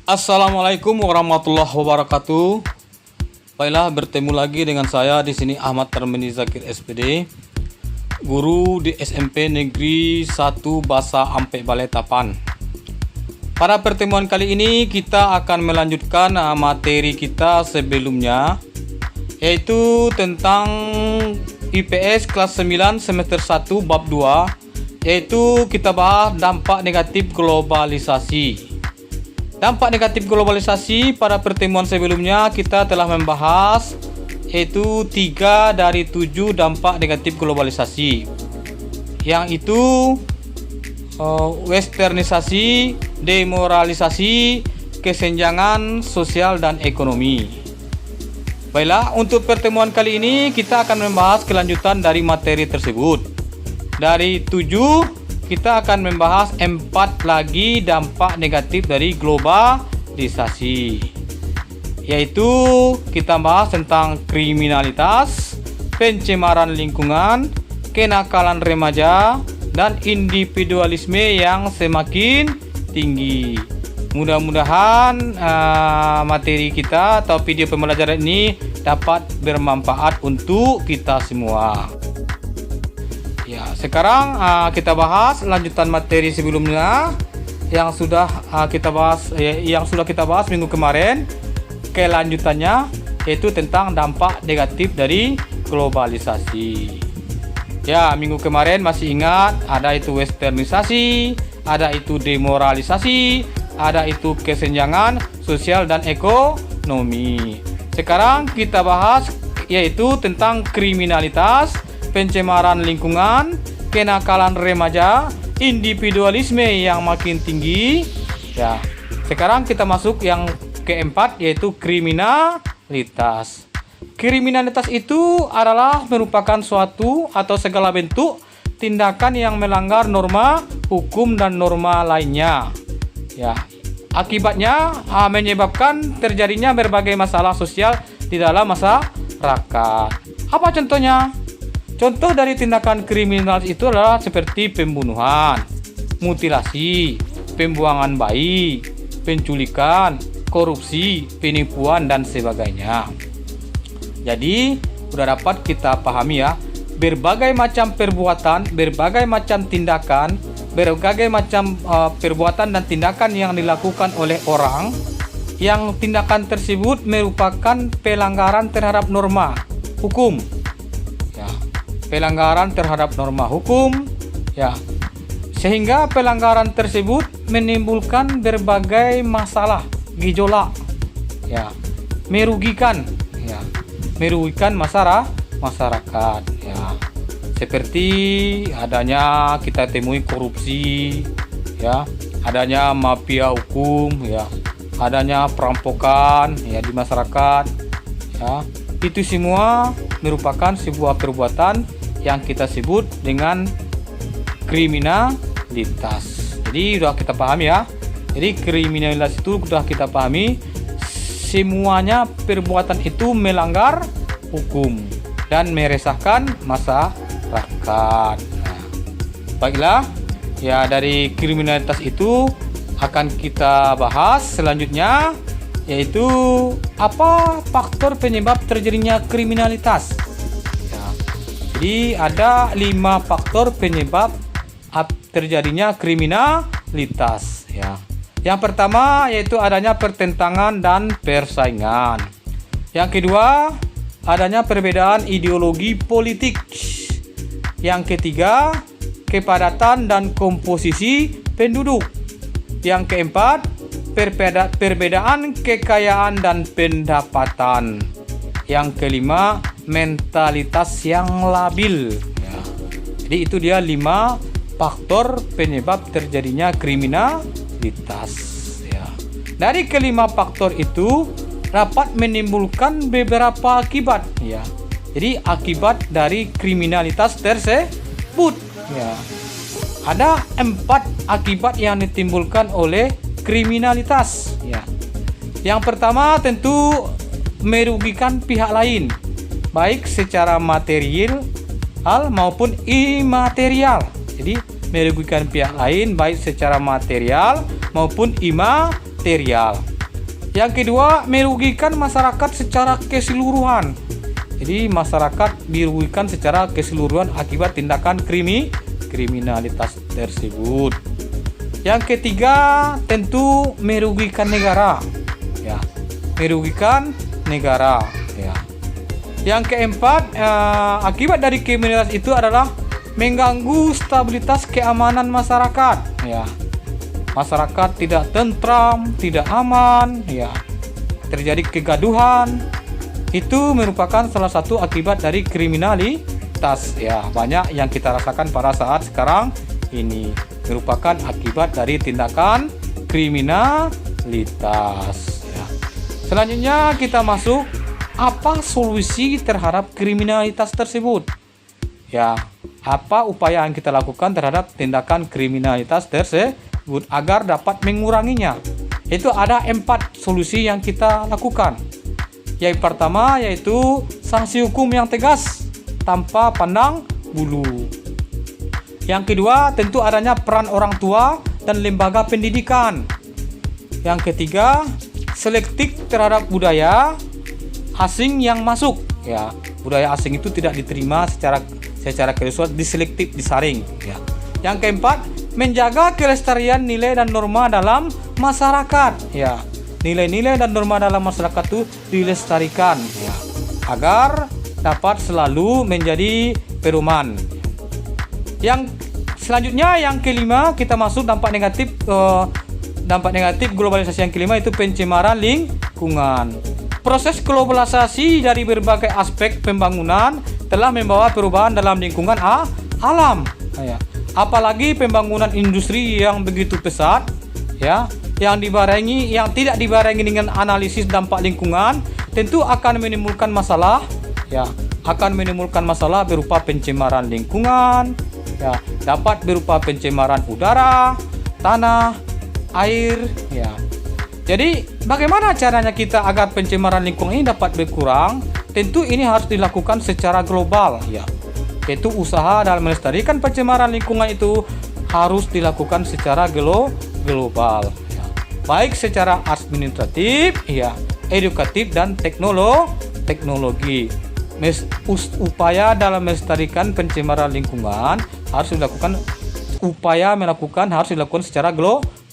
Assalamualaikum warahmatullahi wabarakatuh. Baiklah, bertemu lagi dengan saya di sini Ahmad Tarmini Zakir SPD, guru di SMP Negeri 1 Basa Ampe Baletapan. Pada pertemuan kali ini kita akan melanjutkan materi kita sebelumnya, yaitu tentang IPS kelas 9 semester 1 bab 2, yaitu kita bahas dampak negatif globalisasi. Dampak negatif globalisasi pada pertemuan sebelumnya kita telah membahas, yaitu 3 dari 7 dampak negatif globalisasi, yang itu westernisasi, demoralisasi, kesenjangan sosial dan ekonomi. Baiklah, untuk pertemuan kali ini kita akan membahas kelanjutan dari materi tersebut. Dari 7 kita akan membahas 4 lagi dampak negatif dari globalisasi, yaitu kita bahas tentang kriminalitas, pencemaran lingkungan, kenakalan remaja, dan individualisme yang semakin tinggi. Mudah-mudahan materi kita atau video pembelajaran ini dapat bermanfaat untuk kita semua. Ya, sekarang kita bahas lanjutan materi sebelumnya yang sudah kita bahas minggu kemarin. Kelanjutannya yaitu tentang dampak negatif dari globalisasi. Ya, minggu kemarin masih ingat, ada itu westernisasi, ada itu demoralisasi, ada itu kesenjangan sosial dan ekonomi. Sekarang kita bahas yaitu tentang kriminalitas, pencemaran lingkungan, kenakalan remaja, individualisme yang makin tinggi. Ya, sekarang kita masuk yang keempat, yaitu kriminalitas. Kriminalitas itu adalah merupakan suatu atau segala bentuk tindakan yang melanggar norma hukum dan norma lainnya. Ya, akibatnya menyebabkan terjadinya berbagai masalah sosial di dalam masyarakat. Apa contohnya? Contoh dari tindakan kriminal itu adalah seperti pembunuhan, mutilasi, pembuangan bayi, penculikan, korupsi, penipuan, dan sebagainya. Jadi, sudah dapat kita pahami ya, berbagai macam perbuatan, berbagai macam tindakan, berbagai macam perbuatan dan tindakan yang dilakukan oleh orang, yang tindakan tersebut merupakan pelanggaran terhadap norma hukum. Pelanggaran terhadap norma hukum, ya, sehingga pelanggaran tersebut menimbulkan berbagai masalah, gejolak, ya, merugikan masyarakat, ya, seperti adanya kita temui korupsi, ya, adanya mafia hukum, ya, adanya perampokan, ya, di masyarakat, ya. Itu semua merupakan sebuah perbuatan yang kita sebut dengan kriminalitas. Jadi sudah kita pahami ya. Jadi kriminalitas itu sudah kita pahami, semuanya perbuatan itu melanggar hukum dan meresahkan masyarakat. Nah, baiklah, ya, dari kriminalitas itu akan kita bahas selanjutnya, yaitu apa faktor penyebab terjadinya kriminalitas. Ya, jadi ada 5 faktor penyebab terjadinya kriminalitas. Ya. Yang pertama yaitu adanya pertentangan dan persaingan. Yang kedua, adanya perbedaan ideologi politik. Yang ketiga, kepadatan dan komposisi penduduk. Yang keempat, perbedaan kekayaan dan pendapatan. Yang kelima, mentalitas yang labil. Ya. Jadi itu dia 5 faktor penyebab terjadinya kriminalitas. Ya. Dari kelima faktor itu dapat menimbulkan beberapa akibat. Ya. Jadi akibat dari kriminalitas tersebut. Ya. Ada 4 akibat yang ditimbulkan oleh kriminalitas. Ya. Yang pertama tentu merugikan pihak lain, baik secara material maupun imaterial. Jadi merugikan pihak lain baik secara material maupun imaterial. Yang kedua, merugikan masyarakat secara keseluruhan. Jadi masyarakat dirugikan secara keseluruhan akibat tindakan kriminalitas tersebut. Yang ketiga, tentu merugikan negara. Ya, merugikan negara. Ya. Yang keempat, akibat dari kriminalitas itu adalah mengganggu stabilitas keamanan masyarakat. Ya, masyarakat tidak tentram, tidak aman. Ya, terjadi kegaduhan. Itu merupakan salah satu akibat dari kriminalitas. Ya, banyak yang kita rasakan pada saat sekarang ini merupakan akibat dari tindakan kriminalitas. Ya. Selanjutnya kita masuk, apa solusi terhadap kriminalitas tersebut? Ya, apa upaya yang kita lakukan terhadap tindakan kriminalitas tersebut agar dapat menguranginya? Itu ada 4 solusi yang kita lakukan. Yang pertama yaitu sanksi hukum yang tegas tanpa pandang bulu. Yang kedua, tentu adanya peran orang tua dan lembaga pendidikan. Yang ketiga, selektif terhadap budaya asing yang masuk. Ya, budaya asing itu tidak diterima secara keseluruhan, diselektif, disaring. Ya. Yang keempat, menjaga kelestarian nilai dan norma dalam masyarakat. Ya, nilai-nilai dan norma dalam masyarakat itu dilestarikan, ya, agar dapat selalu menjadi pedoman. Yang selanjutnya, yang kelima, kita masuk dampak negatif globalisasi. Yang kelima itu pencemaran lingkungan. Proses globalisasi dari berbagai aspek pembangunan telah membawa perubahan dalam lingkungan alam. Ya. Apalagi pembangunan industri yang begitu pesat, ya, yang tidak dibarengi dengan analisis dampak lingkungan, tentu akan menimbulkan masalah, ya, akan menimbulkan masalah berupa pencemaran lingkungan, ya, dapat berupa pencemaran udara, tanah, air, ya. Jadi bagaimana caranya kita agar pencemaran lingkungan ini dapat berkurang? Tentu ini harus dilakukan secara global, ya. Yaitu usaha dalam melestarikan pencemaran lingkungan itu harus dilakukan secara global. Baik secara administratif, ya, edukatif dan teknologi. Upaya dalam melestarikan pencemaran lingkungan harus dilakukan secara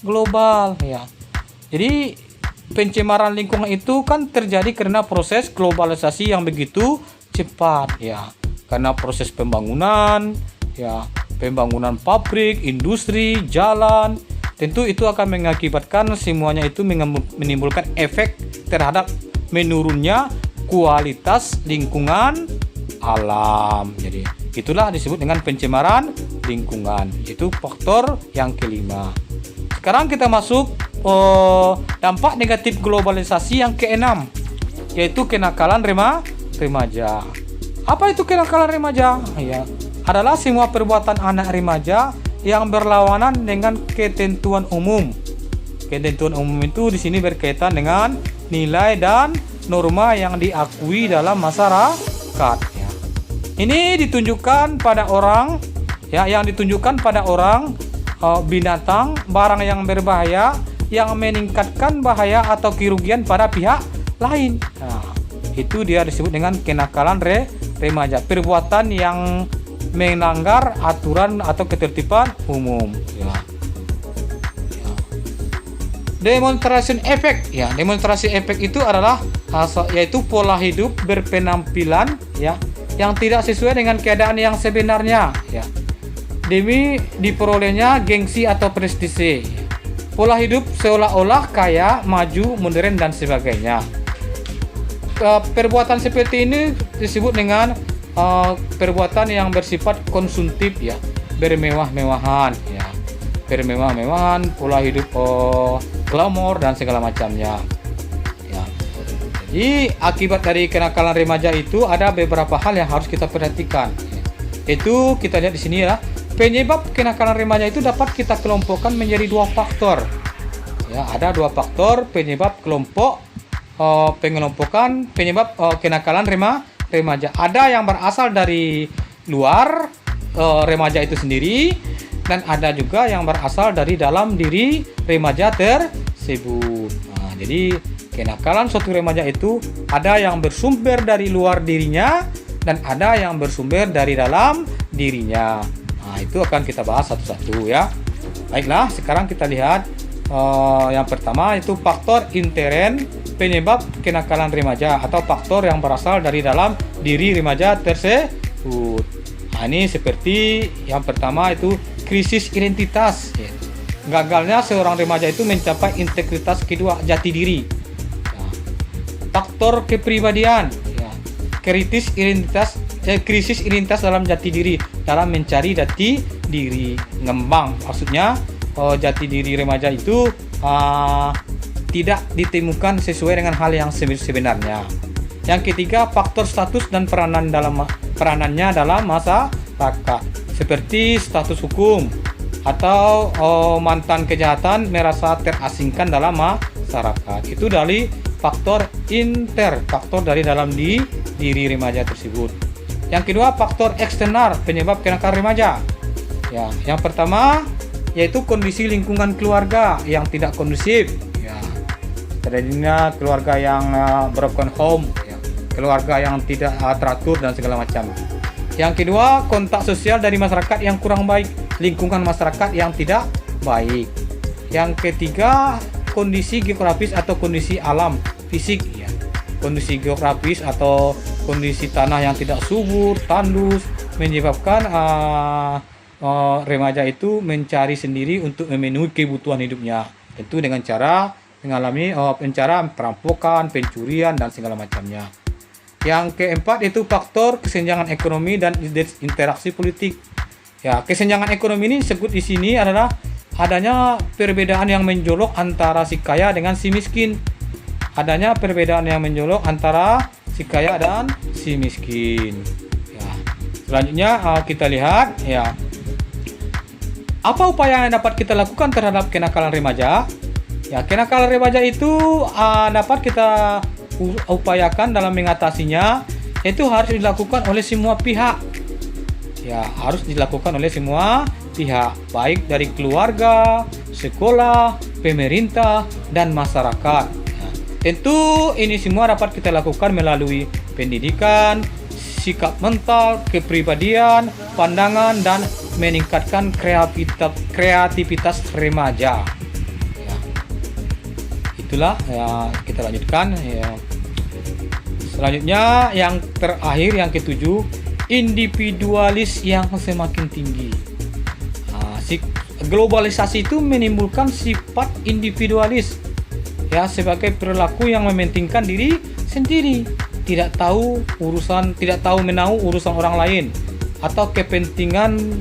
global, ya. Jadi pencemaran lingkungan itu kan terjadi karena proses globalisasi yang begitu cepat, ya. Karena proses pembangunan, ya, pembangunan pabrik, industri, jalan. Tentu itu akan mengakibatkan semuanya itu menimbulkan efek terhadap menurunnya kualitas lingkungan alam. Jadi itulah disebut dengan pencemaran lingkungan. Itu faktor yang kelima. Sekarang kita masuk dampak negatif globalisasi yang keenam, yaitu kenakalan remaja. Apa itu kenakalan remaja? Ya, adalah semua perbuatan anak remaja yang berlawanan dengan ketentuan umum. Ketentuan umum itu di sini berkaitan dengan nilai dan norma yang diakui dalam masyarakat. Ya. Ini ditunjukkan pada orang, ya, binatang, barang yang berbahaya yang meningkatkan bahaya atau kerugian pada pihak lain. Nah, itu dia disebut dengan kenakalan remaja. Perbuatan yang melanggar aturan atau ketertiban umum, ya. Demonstrasi efek, ya. Demonstrasi efek itu adalah yaitu pola hidup berpenampilan, ya, yang tidak sesuai dengan keadaan yang sebenarnya, ya, demi diperolehnya gengsi atau prestise. Pola hidup seolah-olah kaya, maju, modern dan sebagainya. Perbuatan seperti ini disebut dengan perbuatan yang bersifat konsumtif, ya, bermewah-mewahan, ya, pola hidup glamor dan segala macamnya, ya. Jadi akibat dari kenakalan remaja itu ada beberapa hal yang harus kita perhatikan, ya. Itu kita lihat di sini, ya. Penyebab kenakalan remaja itu dapat kita kelompokkan menjadi 2 faktor, ya. Ada 2 faktor penyebab penyebab kenakalan remaja. Ada yang berasal dari luar remaja itu sendiri, dan ada juga yang berasal dari dalam diri remaja tersebut. Nah, jadi Kenakalan suatu remaja itu ada yang bersumber dari luar dirinya dan ada yang bersumber dari dalam dirinya. Nah, itu akan kita bahas satu-satu ya. Baiklah, sekarang kita lihat yang pertama itu faktor intern penyebab kenakalan remaja atau faktor yang berasal dari dalam diri remaja tersebut. Nah, ini seperti yang pertama itu krisis identitas. Gagalnya seorang remaja itu mencapai integritas kedua jati diri. Faktor kepribadian, krisis identitas dalam jati diri, dalam mencari jati diri, ngembang. Maksudnya jati diri remaja itu tidak ditemukan sesuai dengan hal yang sebenarnya. Yang ketiga, faktor status dan peranannya dalam masyarakat, seperti status hukum atau mantan kejahatan merasa terasingkan dalam masyarakat. Itu dari faktor faktor dari dalam diri remaja tersebut. Yang kedua, faktor eksternal penyebab kenakalan remaja. Ya, yang pertama yaitu kondisi lingkungan keluarga yang tidak kondusif. Ya, terjadinya keluarga yang broken home, ya, keluarga yang tidak teratur dan segala macam. Yang kedua, kontak sosial dari masyarakat yang kurang baik, lingkungan masyarakat yang tidak baik. Yang ketiga, kondisi geografis atau kondisi alam fisik, ya. Kondisi geografis atau kondisi tanah yang tidak subur, tandus, menyebabkan remaja itu mencari sendiri untuk memenuhi kebutuhan hidupnya. Tentu dengan cara mengalami perampokan, pencurian dan segala macamnya. Yang keempat itu faktor kesenjangan ekonomi dan interaksi politik. Ya, kesenjangan ekonomi ini disebut di sini adalah adanya perbedaan yang menjolok antara si kaya dengan si miskin. Adanya perbedaan yang menjolok antara si kaya dan si miskin. Ya. Selanjutnya kita lihat ya, apa upaya yang dapat kita lakukan terhadap kenakalan remaja? Ya, kenakalan remaja itu dapat kita upayakan dalam mengatasinya, itu harus dilakukan oleh semua pihak. Ya, harus dilakukan oleh semua pihak, baik dari keluarga, sekolah, pemerintah, dan masyarakat. Ya, tentu ini semua dapat kita lakukan melalui pendidikan, sikap mental, kepribadian, pandangan, dan meningkatkan kreativitas remaja. Ya, itulah ya, kita lanjutkan ya. Selanjutnya yang terakhir, yang ketujuh, individualis yang semakin tinggi. Globalisasi itu menimbulkan sifat individualis ya, sebagai perilaku yang mementingkan diri sendiri, tidak tahu menahu urusan orang lain atau kepentingan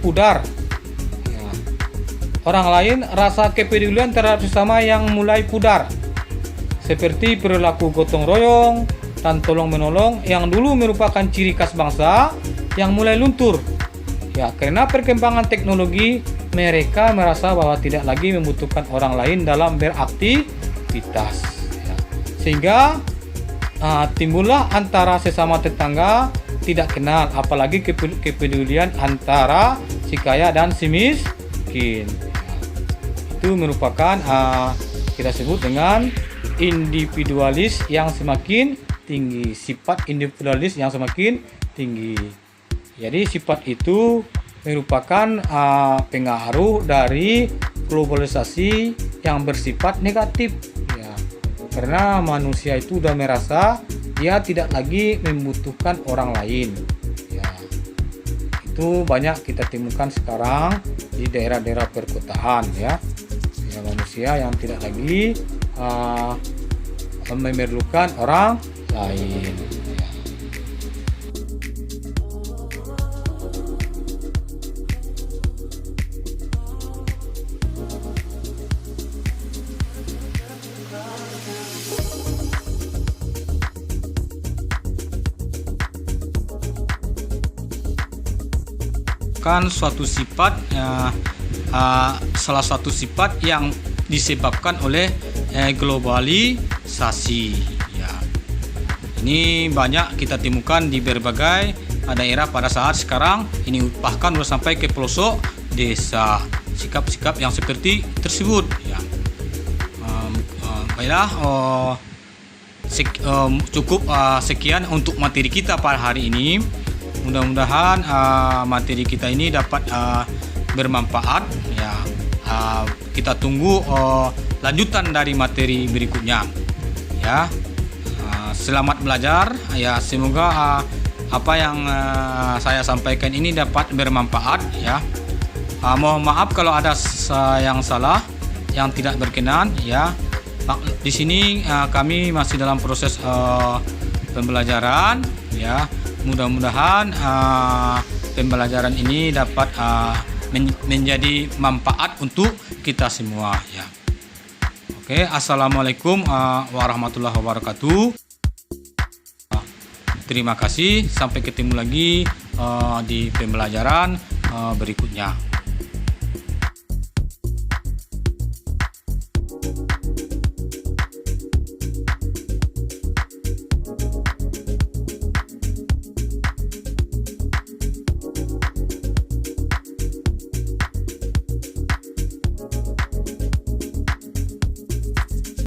pudar ya. Orang lain, rasa kepedulian terhadap sesama yang mulai pudar, seperti perilaku gotong royong dan tolong menolong yang dulu merupakan ciri khas bangsa yang mulai luntur. Ya, karena perkembangan teknologi, mereka merasa bahwa tidak lagi membutuhkan orang lain dalam beraktivitas. Ya. Sehingga timbullah antara sesama tetangga tidak kenal, apalagi kepedulian antara si kaya dan si miskin. Ya. Itu merupakan kita sebut dengan individualis yang semakin tinggi, sifat individualis yang semakin tinggi. Jadi sifat itu merupakan pengaruh dari globalisasi yang bersifat negatif ya. Karena manusia itu sudah merasa dia tidak lagi membutuhkan orang lain ya. Itu banyak kita temukan sekarang di daerah-daerah perkotaan ya. Ya, manusia yang tidak lagi memerlukan orang lain. Kan suatu sifat salah satu sifat yang disebabkan oleh globalisasi ya. Ini banyak kita temukan di berbagai daerah pada saat sekarang ini, bahkan sudah sampai ke pelosok desa. Sikap-sikap yang seperti tersebut ya, Baiklah, cukup sekian untuk materi kita pada hari ini. Mudah-mudahan materi kita ini dapat bermanfaat ya. Kita tunggu lanjutan dari materi berikutnya ya. Selamat belajar ya, semoga apa yang saya sampaikan ini dapat bermanfaat ya. Mohon maaf kalau ada yang salah, yang tidak berkenan ya. Di sini kami masih dalam proses pembelajaran ya. Mudah-mudahan pembelajaran ini dapat menjadi manfaat untuk kita semua ya. Oke, assalamualaikum warahmatullahi wabarakatuh. Terima kasih, sampai ketemu lagi di pembelajaran berikutnya.